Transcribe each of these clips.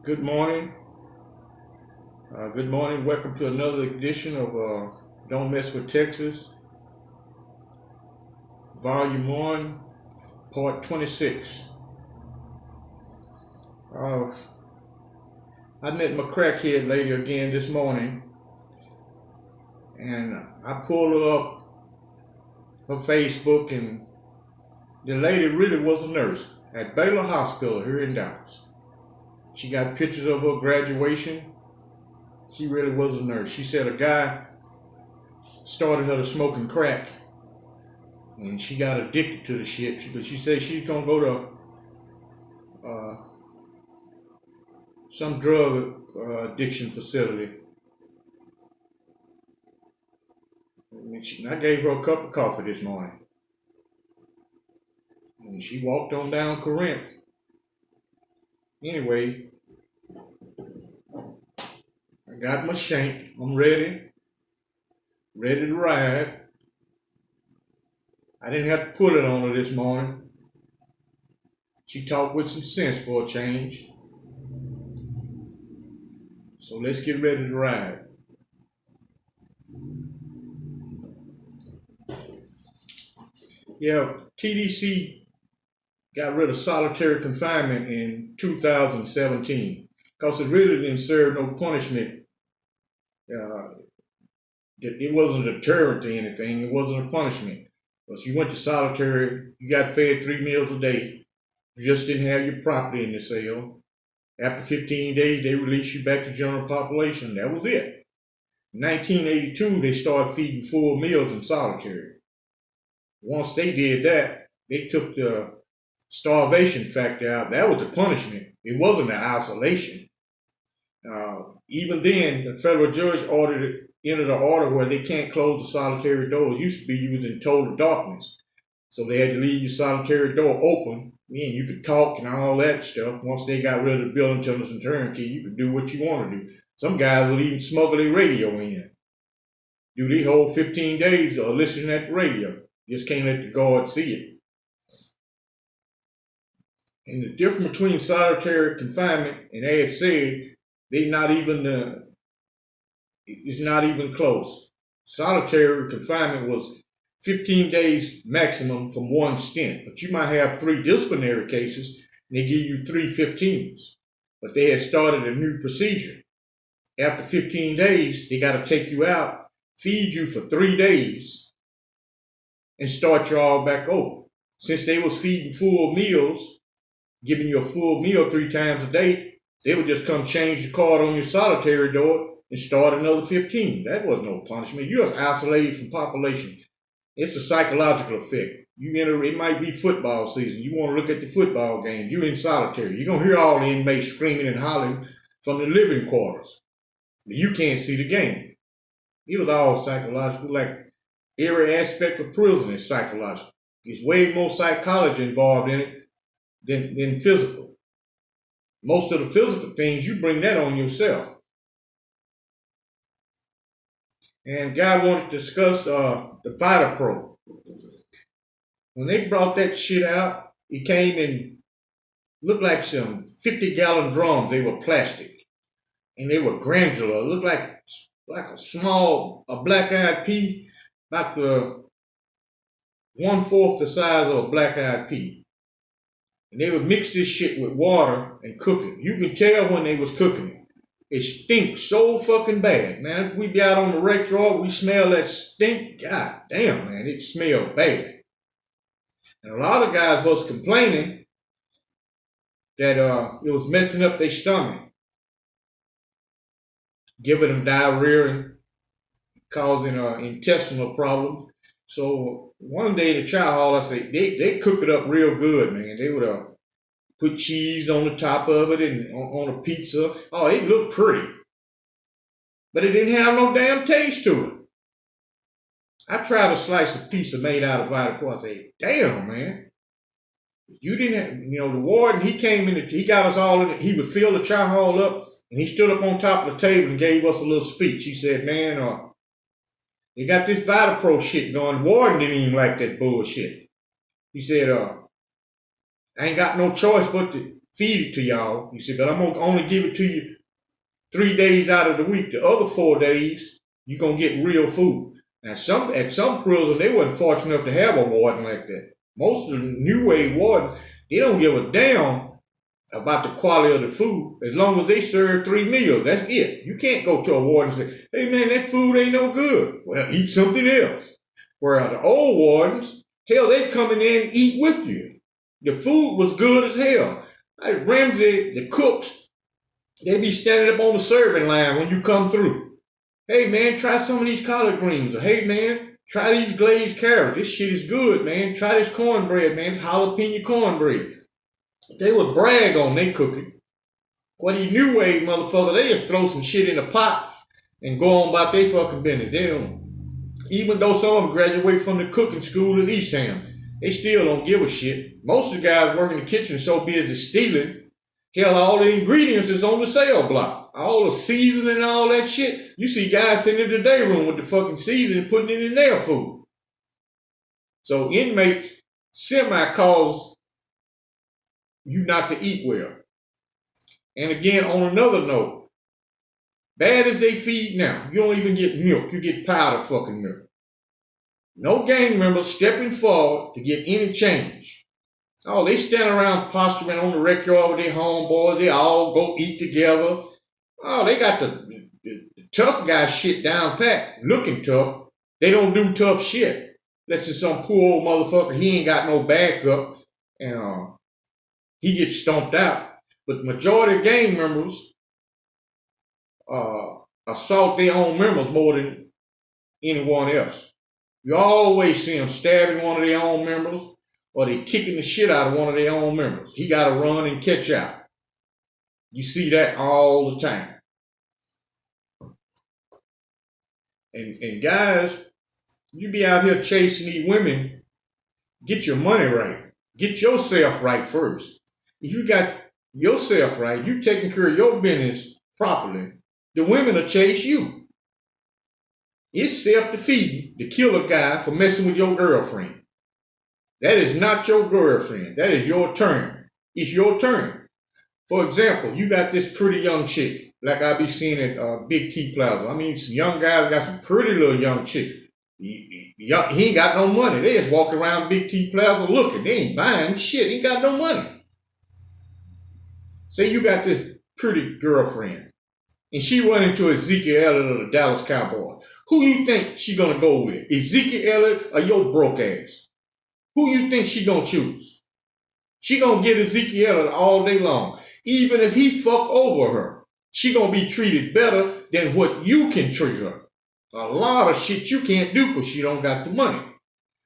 Good morning. Good morning. Welcome to another edition of Don't Mess with Texas, Volume 1, Part 26. Uh, I met my crackhead lady again this morning, and I pulled her up her Facebook, and the lady really was a nurse at Baylor Hospital here in Dallas. She got pictures of her graduation. She really was a nurse. She said a guy started her to smoking crack, and she got addicted to the shit. But she said she's gonna go to some drug addiction facility. I gave her a cup of coffee this morning, and she walked on down Corinth. Anyway, I got my shank. I'm ready to ride. I didn't have to pull it on her this morning. She talked with some sense for a change. So let's get ready to ride. Yeah, TDC got rid of solitary confinement in 2017 because it really didn't serve no punishment. It wasn't a deterrent to anything. It wasn't a punishment. Because you went to solitary, you got fed 3 meals a day. You just didn't have your property in the cell. After 15 days, they released you back to general population. That was it. In 1982, they started feeding full meals in solitary. Once they did that, they took the starvation factor out. That was the punishment. It wasn't the isolation. Even then, the federal judge entered an order where they can't close the solitary doors. It used to be you was in total darkness. So they had to leave your solitary door open. And you could talk and all that stuff. Once they got rid of the building tenants and turnkey, you could do what you want to do. Some guys would even smuggle their radio in. Do the whole 15 days or listening at the radio. Just can't let the guard see it. And the difference between solitary confinement and as said, it's not even close. Solitary confinement was 15 days maximum from one stint, but you might have 3 disciplinary cases and they give you 3 15s. But they had started a new procedure. After 15 days, they got to take you out, feed you for 3 days, and start you all back over. Since they was feeding full meals, giving you a full meal 3 times a day, they would just come change the card on your solitary door and start another 15. That was no punishment. You're just isolated from population. It's a psychological effect. It might be football season. You want to look at the football games. You're in solitary. You're going to hear all the inmates screaming and hollering from the living quarters. But you can't see the game. It was all psychological. Like every aspect of prison is psychological. There's way more psychology involved in it than physical. Most of the physical things, you bring that on yourself. And guy wanted to discuss the Fighter Pro. When they brought that shit out, it came in, looked like some 50-gallon drums. They were plastic. And they were granular. It looked like a black-eyed pea, about the 1/4 the size of a black-eyed pea. And they would mix this shit with water and cook it. You can tell when they was cooking it. It stinks so fucking bad, man. We be out on the rec yard, we smell that stink. God damn, man, it smelled bad. And a lot of guys was complaining that it was messing up their stomach, giving them diarrhea and causing intestinal problems. So one day in the chow hall, I said, they cook it up real good, man. They would put cheese on the top of it and on a pizza. Oh, it looked pretty. But it didn't have no damn taste to it. I tried a slice of pizza made out of Vita Pro. I said, damn, man. You didn't have, the warden, he came in, he got us all in it. He would fill the chow hall up, and he stood up on top of the table and gave us a little speech. He said, man, they got this Vita Pro shit going. The warden didn't even like that bullshit. He said, I ain't got no choice but to feed it to y'all. He said, but I'm gonna only give it to you 3 days out of the week. The other 4 days, you're gonna get real food. Now, at some prisons, they wasn't fortunate enough to have a warden like that. Most of the new wave wardens, they don't give a damn about the quality of the food. As long as they serve 3 meals, that's it. You can't go to a warden and say, hey man, that food ain't no good. Well, eat something else. Where the old wardens, hell, they come in there and eat with you. The food was good as hell. Like Ramsey, the cooks, they be standing up on the serving line when you come through. Hey man, try some of these collard greens. Or hey man, try these glazed carrots. This shit is good, man. Try this cornbread, man. It's jalapeno cornbread. They would brag on their cooking. What these new wave motherfuckers, they just throw some shit in a pot and go on about their fucking business. They don't, even though some of them graduate from the cooking school at East Ham, they still don't give a shit. Most of the guys working in the kitchen are so busy stealing. Hell, all the ingredients is on the sale block. All the seasoning and all that shit. You see guys sitting in the day room with the fucking seasoning putting it in their food. So inmates semi-cause you not to eat well. And again, on another note, bad as they feed now, you don't even get milk. You get powdered fucking milk. No gang members stepping forward to get any change. Oh, they stand around posturing on the rec yard with their homeboys. They all go eat together. Oh, they got the tough guy shit down pat, looking tough. They don't do tough shit. Listen, some poor old motherfucker, he ain't got no backup, and he gets stomped out. But the majority of gang members assault their own members more than anyone else. You always see them stabbing one of their own members, or they kicking the shit out of one of their own members. He got to run and catch out. You see that all the time. And guys, you be out here chasing these women, get your money right. Get yourself right first. If you got yourself right, you taking care of your business properly, the women will chase you. It's self-defeating to kill a guy for messing with your girlfriend. That is not your girlfriend. That is your turn. It's your turn. For example, you got this pretty young chick, like I be seeing at Big T Plaza. I mean, some young guys got some pretty little young chicks. He ain't got no money. They just walk around Big T Plaza looking. They ain't buying shit. He ain't got no money. Say you got this pretty girlfriend, and she run into Ezekiel Elliott of the Dallas Cowboys. Who you think she gonna go with? Ezekiel Elliott or your broke ass? Who you think she gonna choose? She gonna get Ezekiel Elliott all day long. Even if he fuck over her, she gonna be treated better than what you can treat her. A lot of shit you can't do because she don't got the money.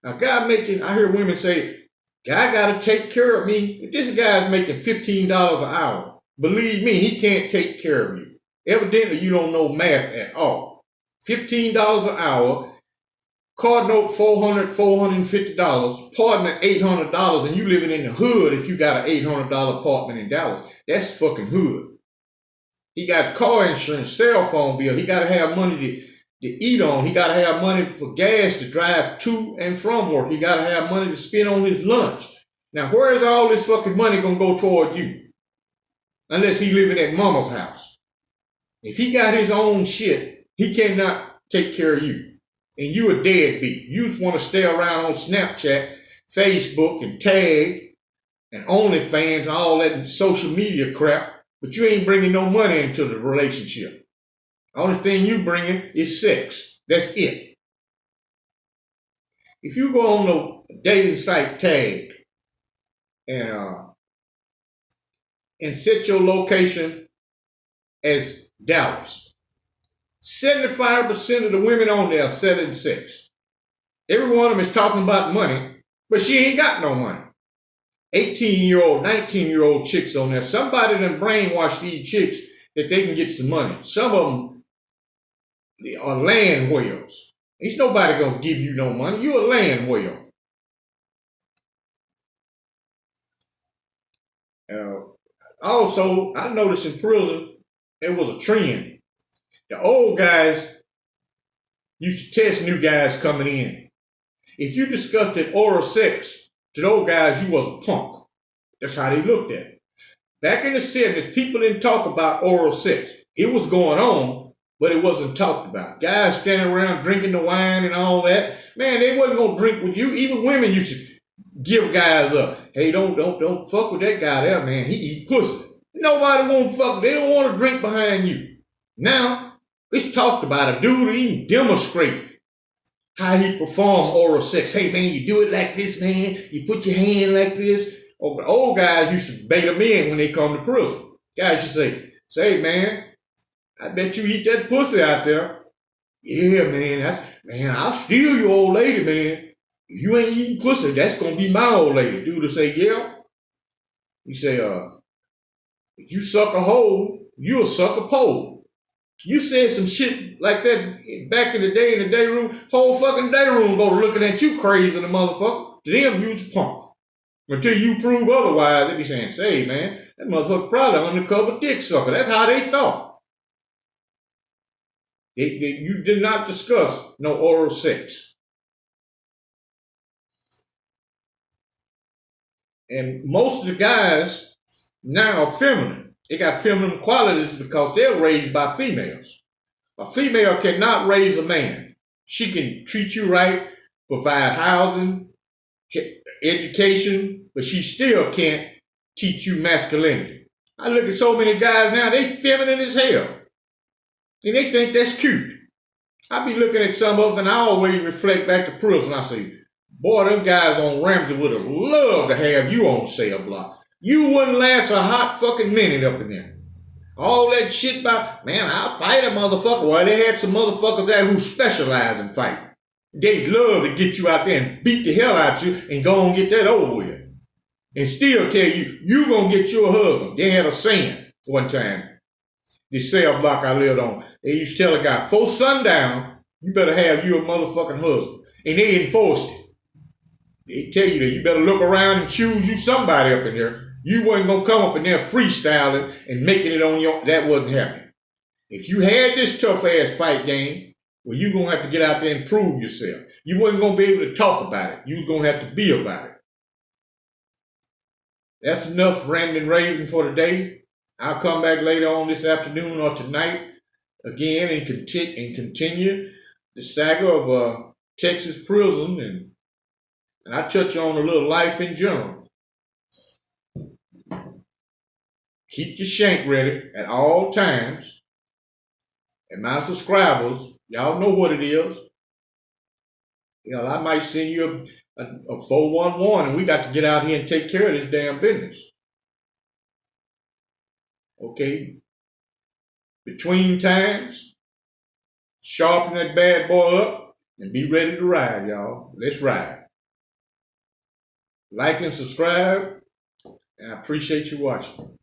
Now, I hear women say, guy gotta take care of me. If this guy's making $15 an hour, believe me, he can't take care of you. Evidently, you don't know math at all. $15 an hour, card note $400, $450, partner $800, and you living in the hood if you got an $800 apartment in Dallas. That's fucking hood. He got car insurance, cell phone bill. He got to have money to eat on. He got to have money for gas to drive to and from work. He got to have money to spend on his lunch. Now, where is all this fucking money going to go toward you? Unless he living at mama's house. If he got his own shit, he cannot take care of you. And you a deadbeat. You just want to stay around on Snapchat, Facebook, and Tag, and OnlyFans, and all that social media crap, but you ain't bringing no money into the relationship. The only thing you bringing is sex. That's it. If you go on the dating site Tag and set your location as Dallas, 75% of the women on there are selling sex. Every one of them is talking about money, but she ain't got no money. 18-year-old, 19-year-old chicks on there. Somebody done brainwashed these chicks that they can get some money. Some of them are land whales. Ain't nobody gonna give you no money. You a land whale. Also, I noticed in prison, it was a trend. The old guys used to test new guys coming in. If you discussed oral sex to those guys, you was a punk. That's how they looked at it. Back in the 70s, people didn't talk about oral sex. It was going on, but it wasn't talked about. Guys standing around drinking the wine and all that. Man, they wasn't gonna drink with you. Even women used to give guys up. Hey, don't fuck with that guy there, man. He eat pussy. Nobody won't fuck. They don't want to drink behind you. Now it's talked about. A dude even demonstrate how he perform oral sex. Hey man, you do it like this, man. You put your hand like this. Oh, the old guys used to bait them in when they come to prison. Guys used to say, man, I bet you eat that pussy out there. Yeah, man, I'll steal your old lady, man. If you ain't eating pussy, that's gonna be my old lady. Dude will say, yeah. He say, if you suck a hole, you'll suck a pole. You said some shit like that back in the day in the day room. Whole fucking day room go to looking at you crazy, the motherfucker. To them, you's a punk. Until you prove otherwise, they be saying, say, man, that motherfucker probably undercover dick sucker. That's how they thought. You did not discuss no oral sex. And most of the guys now are feminine. They got feminine qualities because they're raised by females. A female cannot raise a man. She can treat you right, provide housing, education, but she still can't teach you masculinity. I look at so many guys now, they feminine as hell. And they think that's cute. I be looking at some of them and I always reflect back to prison. I say, boy, them guys on Ramsey would have loved to have you on cell block. You wouldn't last a hot fucking minute up in there. All that shit about, man, I'll fight a motherfucker. Well, they had some motherfuckers there who specialize in fighting. They'd love to get you out there and beat the hell out of you and go and get that over with. And still tell you gonna get you a husband. They had a saying one time. The cell block I lived on. They used to tell a guy, before sundown, you better have you a motherfucking husband. And they enforced it. They tell you that you better look around and choose you somebody up in there. You wasn't gonna come up in there freestyling and making it on your, that wasn't happening. If you had this tough ass fight game, well, you gonna have to get out there and prove yourself. You wasn't gonna be able to talk about it. You was gonna have to be about it. That's enough ranting and raving for today. I'll come back later on this afternoon or tonight again and continue the saga of Texas prison and I touch on a little life in general. Keep your shank ready at all times. And my subscribers, y'all know what it is. You know, I might send you a 411 and we got to get out here and take care of this damn business. Okay? Between times, sharpen that bad boy up and be ready to ride, y'all. Let's ride. Like and subscribe, and I appreciate you watching.